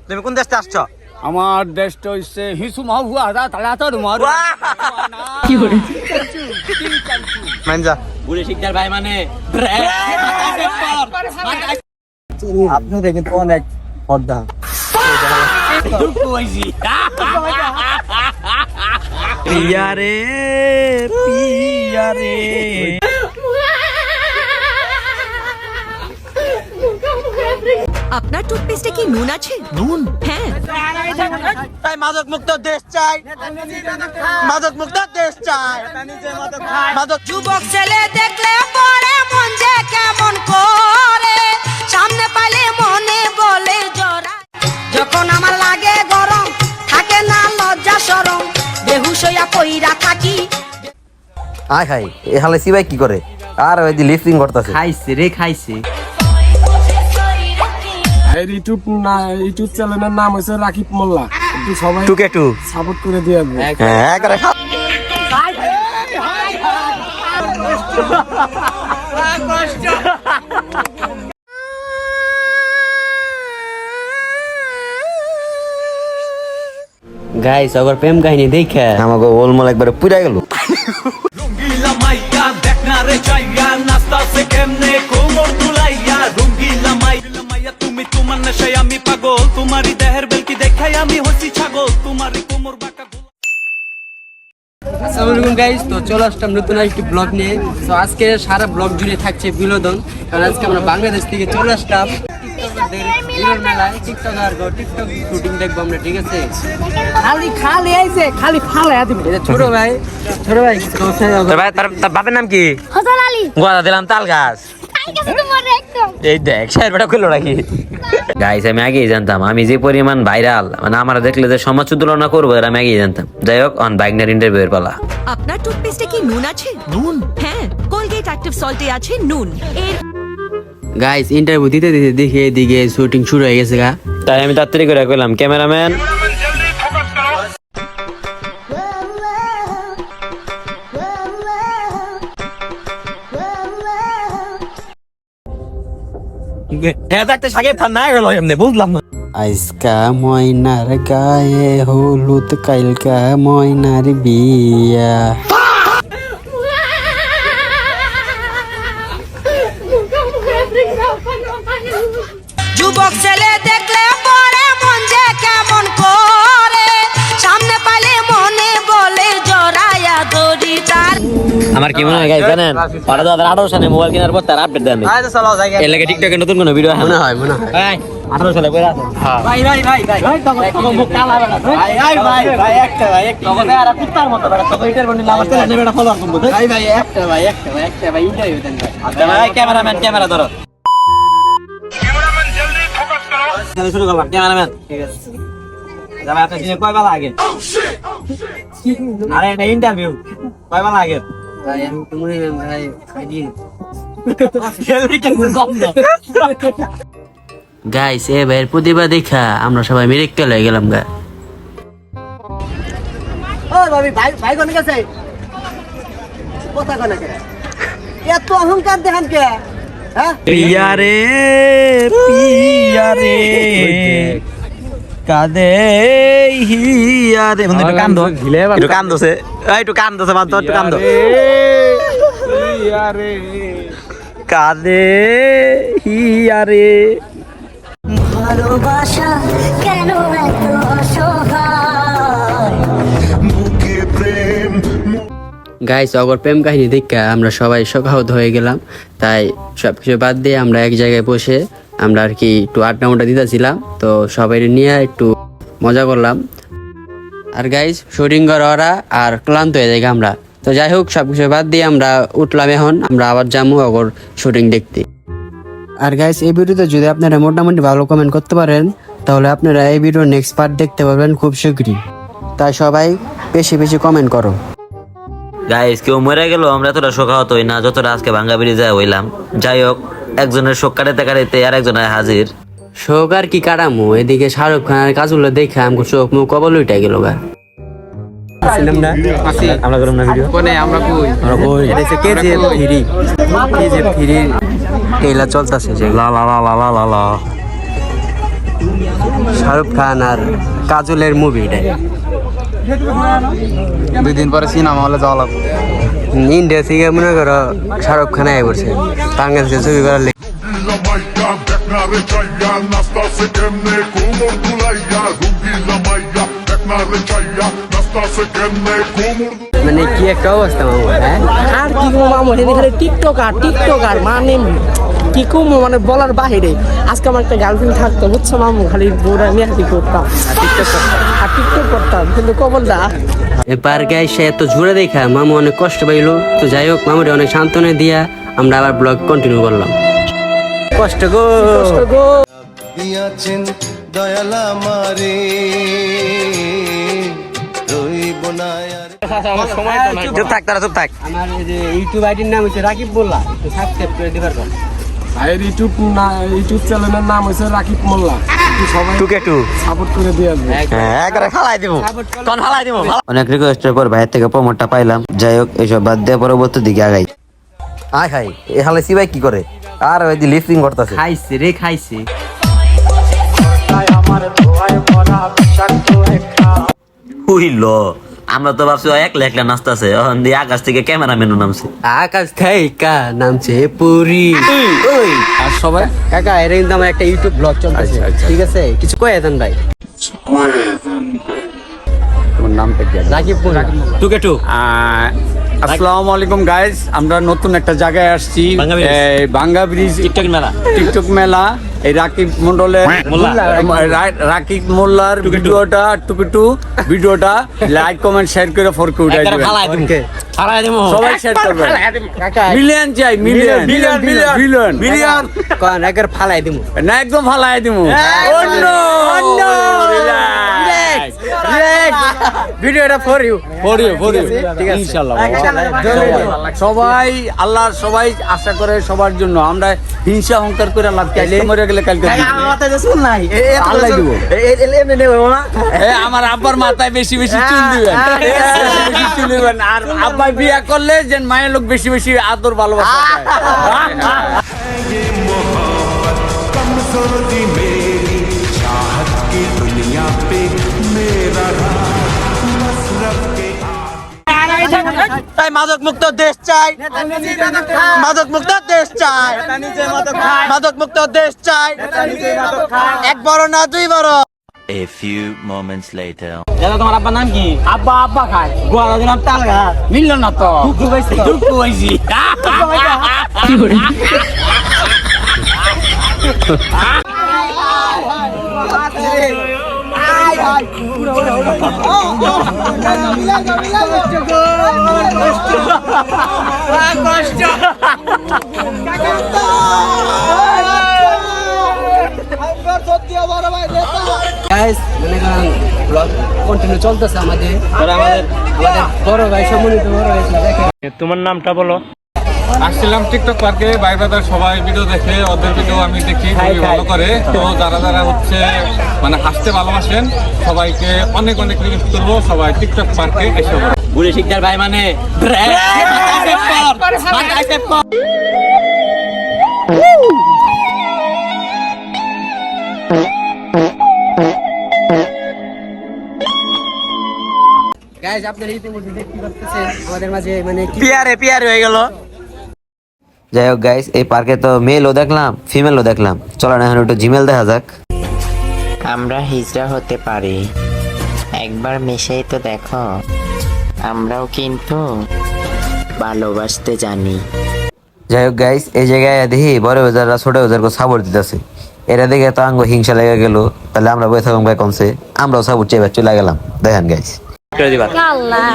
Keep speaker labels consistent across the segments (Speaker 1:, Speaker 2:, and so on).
Speaker 1: তুমি কোন দেশ থেকে আসছো?
Speaker 2: আমার দেশটা হচ্ছে হিসু মাহবুব আদা তালাতর মার
Speaker 1: কি করে মানজা
Speaker 3: বুড়ি শিকদার ভাই মানে
Speaker 1: আপনি দেখেন তো অনেক পর্দা পিয়া রে পিয়া রে
Speaker 4: আপনার টুথপেস্টে কি নুন আছে?
Speaker 1: নুন?
Speaker 4: হ্যাঁ।
Speaker 1: তাই মাদক মুক্ত দেশ চাই, মাদক মুক্ত দেশ চাই, মাদক
Speaker 4: যুবক ছেলে দেখলে পরে মন যে কেমন করে, সামনে পাইলে মনে বলে জরা। যখন আমার লাগে গরম থাকে না লজ্জা শরম, বেহুশ হইয়া পইরা থাকি।
Speaker 1: আয় হাই এ হালে সিবাই কি করে? আর ওই যে লিফটিং করতেছে।
Speaker 3: খাইছে রে খাইছে।
Speaker 2: ইউটিউব চ্যানেলের নাম হচ্ছে রাকিব মোল্লা, একটু সবাই
Speaker 1: টুকে টু
Speaker 2: সাপোর্ট করে দিয়ে আসবে।
Speaker 1: হ্যাঁ করে খা
Speaker 3: গাইস আবার প্রেম কাহিনী দেখে
Speaker 1: আমাকে ওলমল একবারে পুরা গেল।
Speaker 5: রঙ্গিলা মাইয়া দেখনা রে চাইয়া নাস্তা সে কেমনে কোমর দুলাইয়া রঙ্গিলা মাইয়া তুমি তোমার নেশায় আমি পাগল তোমারই দেহের বেলকি দেখাই আমি হচ্ছি ছাগল তোমারই কোমর বাঁকা
Speaker 3: আসসালামু আলাইকুম গাইস, তো চলে আসলাম নতুন একটি ব্লগ নিয়ে। তো আজকে সারা ব্লগ জুড়ে থাকছে বিনোদন, কারণ আজকে আমরা বাংলাদেশ থেকে চলে আসলাম টিকটকারদের বিনোদন মেলায়। টিকটক শুটিং দেখবো আমরা, ঠিক আছে? খালি আইছে খালি ফালা দিবে। এটা ছোট ভাই
Speaker 1: তোর ভাই তার বাপের নাম কি?
Speaker 6: হাসান আলী।
Speaker 1: গোয়া দিলাম তাল গাছ। এই দেখ সাইড বেটা খুললো নাকি? গাইস আমি আগেই জানতাম আমি যে পরিমাণ ভাইরাল, মানে আমার দেখলে যে সমাজ তুলনা করবো এর আমি আগেই জানতাম। যাই হোক অন বাইকনার ইন্টারভিউ এর পালা।
Speaker 4: আপনার টুথপেস্টে কি নুন আছে?
Speaker 1: নুন?
Speaker 4: হ্যাঁ, কোলগেট অ্যাক্টিভ সল্টে আছে নুন। এর
Speaker 3: গাইস ইন্টারভিউ দিতে দিতে দেখে এদিকে শুটিং শুরু হয়ে গেছে গা।
Speaker 1: তাই আমি তাড়াতাড়ি করে কইলাম ক্যামেরাম্যান
Speaker 3: আজকা ময়নার গায়ে হলুদ কালকা ময়নার বিয়া।
Speaker 4: যুবক ছেলে দেখলে পরে মন যে কেমন করে, সামনে পাইলে মনে বলে জড়াইয়া ধরি তার।
Speaker 1: আমার কি মনে হয় গাইস জানেন 2018 সালে মোবাইল কেনার পর তার আপডেট দেন আচ্ছা চলো যাই এর লাগে টিকটকে নতুন কোন ভিডিও মনে হয় 18 সালে কইরা আছে
Speaker 3: ভাই
Speaker 1: মুখ কালা বেটা ভাই একটা তবে আর কুত্তার মতো বেটা তো ইন্টার বনি লাভ আছে না বেটা ফলোয়ার করব
Speaker 3: ভাই একটা ভাই ইন্টারভিউ দেন ভাই।
Speaker 1: আচ্ছা ভাই ক্যামেরাম্যান ক্যামেরা ধরো তাহলে শুরু করলাম ক্যামেরাম্যান ঠিক আছে যাবে আপনি দিনে কয় বেলা আগে আরে এটা ইন্টারভিউ কয় বেলা আগে
Speaker 3: ভাই আমি তো মনে নেই ভাই খাইনি। গাইস এ ভাইয়ের প্রতিভা দেখা আমরা সবাই মিরেক্কেল হয়ে গেলাম গা।
Speaker 7: ও ভাবি ভাই ভাই কোন গেছে কথা কোন কে এত অহংকার দেখান কে হ্যাঁ
Speaker 1: পিয়া রে কাদে হিয়া রে বন্ধু একটু কান্দো একটু কান্দছে মাত্র একটু কান্দো কাদে হিয়া রে
Speaker 6: ভালোবাসা কেন এত অসহায়?
Speaker 3: গাইস অগর প্রেম কাহিনী দেখা আমরা সবাই শোকাহত হয়ে গেলাম। তাই সবকিছু বাদ দিয়ে আমরা এক জায়গায় বসে আমরা আর কি একটু আড্ডা মোটা দিতেছিলাম, তো সবাই নিয়ে একটু মজা করলাম। আর গাইস শুটিং করা ওরা আর ক্লান্ত হয়ে যায় আমরা। তো যাই হোক সবকিছু বাদ দিয়ে আমরা উঠলাম, এখন আমরা আবার যাবো অগর শুটিং দেখতে। আর গাইস এই ভিডিওতে যদি আপনারা মোটামুটি ভালো কমেন্ট করতে পারেন তাহলে আপনারা এই ভিডিওর নেক্সট পার্ট দেখতে পারবেন খুব শীঘ্রই। তাই সবাই বেশি বেশি কমেন্ট করো।
Speaker 1: গাইস কেউ মরে গেল আমরা এতটা শোকাহত হই না যতটা আজকে ভাঙ্গা ব্রিজে হইলাম। যাই হোক একজনের শোক কাটাতে কাটাতে আর একজনের হাজির।
Speaker 3: শোক আর কি কাটামো, এদিকে শাহরুখ খানের কাজগুলো দেখে আমাকে চোখ মুখ কবল উঠে গেল গা।
Speaker 1: আমরা করলাম না ভিডিও
Speaker 3: আমরা ট্রেলার চলতেছে যে
Speaker 1: লা লা লা লা লা লা
Speaker 3: শাহরুখ খান আর কাজলের মুভি এটা
Speaker 8: 2 দিন পরে সিনেমা হলে যাওয়া লাগবে।
Speaker 3: ইন্ডিয়া থেকে মনে করো শাহরুখ খান আয় পড়ছে বাংলাদেশে ছবি করার লেগে। মানে কি একটা অবস্থা মামু, হ্যাঁ?
Speaker 9: আর কি কম আমার এখানে টিকটকার মানে কি কম মানে বলার বাহিরে। আজকে আমার একটা গার্লফ্রেন্ড থাকতো বুঝছো মামু, খালি বউরা নিয়ে হাতি করতাম আর টিকটক করতাম, কিন্তু কবল দা
Speaker 3: এবার গাইছে এত জোরে দেখা মামু অনেক কষ্ট পাইলো। তো যাই হোক মামুরে অনেক সান্ত্বনা দিয়া আমরা আবার ব্লগ কন্টিনিউ করলাম। কষ্ট গো
Speaker 10: দিয়াছেন দয়ালা মারে রইব না আর
Speaker 1: চুপ থাক তারা, চুপ থাক।
Speaker 3: আমার এই যে ইউটিউব আইডির নাম হচ্ছে রাকিব মোল্লা, একটু সাবস্ক্রাইব করে দিবার কথা।
Speaker 2: ভাইয়ের ইউটিউব চ্যানেলের নাম হচ্ছে রাকিব মোল্লা, একটু সবাই
Speaker 1: টুকে টু
Speaker 2: সাপোর্ট করে দিয়ে আসবে।
Speaker 1: একবারে ফালাই দিব, কোন ফালাই দিব। অনেক রিকোয়েস্টের পর ভাইয়ের থেকে প্রমোটটা পাইলাম। যাই হোক এইসব বাদ দিয়ে পরবর্তী দিকে আগাই। আয় হাই এ হালে সিবাই কি করে আর ওই যে লিফটিং করতেছে।
Speaker 3: খাইছে রে খাইছে।
Speaker 1: হুইল আমরা তো ভাবছি একলা একলা নাচতেছে, এখন দিয়ে আকাশ থেকে ক্যামেরাম্যানও নামছে।
Speaker 3: আকাশ থেকে নামছে পুরি। ওই আর সবাই কাকা এর কিন্তু আমার একটা ইউটিউব ব্লগ চলতেছে, ঠিক আছে? কিছু কয়ে দেন ভাই।
Speaker 8: তোমার নামটা কি?
Speaker 3: রাকিব মোল্লা
Speaker 1: টুকে টু।
Speaker 8: আসসালামু আলাইকুম গাইস, আমরা নতুন একটা জায়গায় আসছি, ভাঙ্গা ব্রিজ টিকটক মেলা। এই রাকিব মন্ডলের রাকিব মোল্লার ভিডিওটা লাইক কমেন্ট শেয়ার করে ফরকে উঠাই দিবেন। সবাই শেয়ার করবেন। মিলিয়ন চাই, মিলিয়ন
Speaker 3: কোন একের ফালাই দিমু
Speaker 8: না, একদম ফালাই দিমু।
Speaker 3: ভিডিওটা ফর ইউ
Speaker 8: ঠিক আছে ইনশাআল্লাহ। সবাই আল্লাহ সবাই আশা করে সবার জন্য। আমরা হিংসা অহংকার করে লাভ কি, আজকে মরে গেলে কালকে আল্লাহ দিব। আমার আব্বার মাথায় বেশি বেশি চুল দিবেন, বেশি চুল দিবেন। আর আব্বা বিয়া করলে যে মায়ের লোক বেশি বেশি আদর ভালোবাসা
Speaker 1: তাই মাদক মুক্ত দেশ চাই, মাদক মুক্ত দেশ চাই, মাদক মুক্ত দেশ চাই, এক বড় না দুই বড়। A few moments later. তোমার আব্বার নাম কি?
Speaker 9: আব্বা খায়
Speaker 1: গোয়ার নাম তাল গাছ।
Speaker 9: মিলল না তো
Speaker 1: দুঃখু হয়েছি।
Speaker 3: গাইস মানে ব্লগ কন্টিনিউ চলতেছে আমাদের বড় ভাই সম্মানিত বড় ভাই দেখেন।
Speaker 2: তোমার নামটা বলো।
Speaker 8: আসছিলাম টিকটক পার্কে, ভাই ব্রাদার সবাই ভিডিও দেখে, ওদের ভিডিও আমি দেখি, খুবই ভালো করে। তো যারা যারা হচ্ছে মানে হাসতে ভালোবাসেন সবাইকে অনেক অনেক রিকোয়েস্ট করবো, সবাই টিকটক পার্কে এসে
Speaker 1: গুলি শিকদার ভাই মানে
Speaker 3: গাইস আপনারা ইতিমধ্যে দেখতে পাচ্ছেন আমাদের মাঝে মানে কি
Speaker 1: পিয়ারে হয়ে গেল। যাই হোক গাইস, এই পার্কে তো মেলও দেখলাম ফিমেলও দেখলাম। চলো না এখন একটু জিমেল দেখা যাক।
Speaker 11: আমরা হিজড়া হতে পারি, একবার মিশেই তো দেখো। আমরাও কিন্তু ভালোবাসতে জানি।
Speaker 1: যাই হোক গাইস, এই জায়গায় দেখি বড় বাজাররা ছোট বাজারকে সাপোর্ট দিতেছে। এটা দেখে তো আঙ্গ হিংসা লেগে গেল। তাহলে আমরা বসে থাকুন ভাই কমছে, আমরাও সাপোর্ট চেয়ে চলে গেলাম। দেখেন গাইস
Speaker 6: আল্লাহ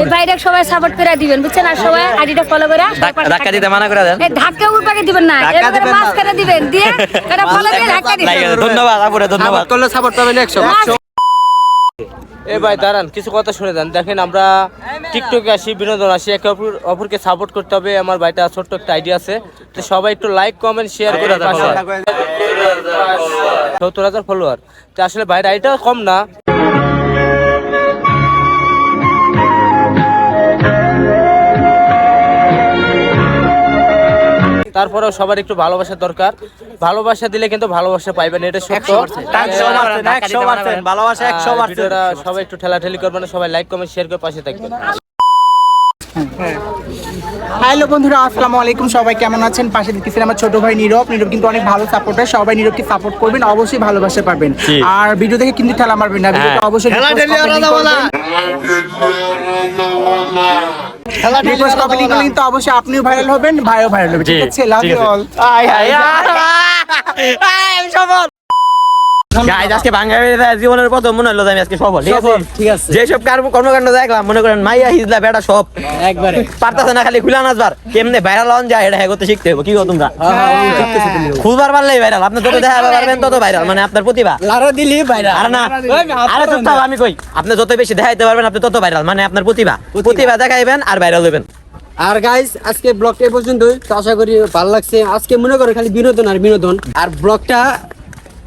Speaker 6: এই বাইরে সবাই সাপোর্ট করে দিবেন বুঝছেন, আর সবাই আইডিটা ফলো করে
Speaker 1: ধাক্কা দিতে মানা করে দেন।
Speaker 6: এই ধাক্কা উপাকে দিবেন না, এর মাস করে দিবেন, দিয়ে এটা ফলো করে ধাক্কা দিবেন।
Speaker 1: ধন্যবাদ আপুরে, ধন্যবাদ।
Speaker 3: করলে সাপোর্ট পাবেন 100।
Speaker 9: এ ভাই দাঁড়ান, কিছু কথা শুনে যান। দেখেন আমরা টিকটকে আসি, বিনোদন আসি, একে অপরকে সাপোর্ট করতে হবে। আমার ভাইটা ছোট্ট একটা আইডিয়া আছে, তো সবাই একটু লাইক কমেন্ট শেয়ার করে 70,000 ফলোয়ার। তো আসলে ভাইটা আইডিয়া কম না। তারপরেও সবার একটু ভালোবাসা দরকার, ভালোবাসা দিলে কিন্তু ভালোবাসা পাইবেন, এটা সত্য।
Speaker 7: ভালোবাসা
Speaker 9: ভিডিওটা সবাই একটু ঠেলাঠেলি করবেন, সবাই লাইক কমেন্ট শেয়ার করে পাশে থাকবেন।
Speaker 12: হ্যালো বন্ধুরা, আসসালামু আলাইকুম। সবাই কেমন আছেন? পাশে দেখতেছেন আমার ছোট ভাই নীরব কিন্তু অনেক ভালো সাপোর্টার। সবাই নীরবকে সাপোর্ট করবেন, অবশ্যই ভালোবাসা পাবেন। আর ভিডিও দেখে কিন্তু ঠেলা মারবেন না, ভিডিওটা অবশ্যই কিন্তু অবশ্যই আপনিও ভাইরাল হবেন, ভাইও ভাইরাল হবে। ঠিক আছে, লাভ ইউ অল।
Speaker 1: গাইস আজকে বাঙালির জীবনের প্রথম মনে হলো যে আমি আজকে সফল, ঠিক আছে। যেসব কর্মকাণ্ড দেখলাম, মনে করেন মাইয়া হিজলা বেটা সব
Speaker 9: একবারে
Speaker 1: পারতাছে না, খালি খুলা নাচবার কেমনে ভাইরাল হন যায় এটা করতে শিখতে হবে। কি গো তোমরা খুলবার পারলেই ভাইরাল, আপনি যত দেখাতে পারবেন তত ভাইরাল, মানে আপনার প্রতিভা
Speaker 9: লারা দিলি ভাইরা।
Speaker 1: আর না আরে চুপ থাক, আমি কই আপনি যত বেশি দেখাইতে পারবেন আপনি তত ভাইরাল, মানে আপনার প্রতিভা দেখাইবেন আর ভাইরাল হবেন।
Speaker 3: আর গাইস আজকে ব্লগটা এই পর্যন্তই, তো আশা করি ভালো লাগছে। আজকে মনে করো খালি বিনোদন আর বিনোদন। আর ব্লগটা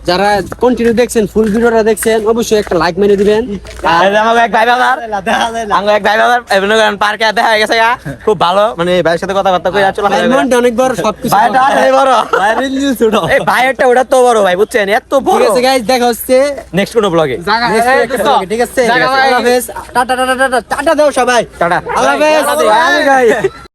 Speaker 3: যারা কন্টিনিউ দেখছেন, ফুল ভিডিওটা দেখছেন, অবশ্যই একটা লাইক মেরে দিবেন।
Speaker 1: আমাকে এক ভাই বাজার পার্কে দেখা হয়ে গেছে, খুব ভালো, মানে ভাইয়ের সাথে কথাবার্তা কই চলে
Speaker 3: মনটা অনেক বড়, সবকিছু
Speaker 1: বড় ভাইয়েরটা ওটা তো বড় ভাই, বুঝছেন এত বড়।
Speaker 3: ঠিক আছে গাইস, দেখা হচ্ছে
Speaker 1: নেক্সট কোন ব্লগে।
Speaker 3: ঠিক আছে, আল্লাহ হাফেজ, টাটা টাটা টাটা টাটা দাও সবাই,
Speaker 1: টাটা
Speaker 3: আল্লাহ হাফেজ।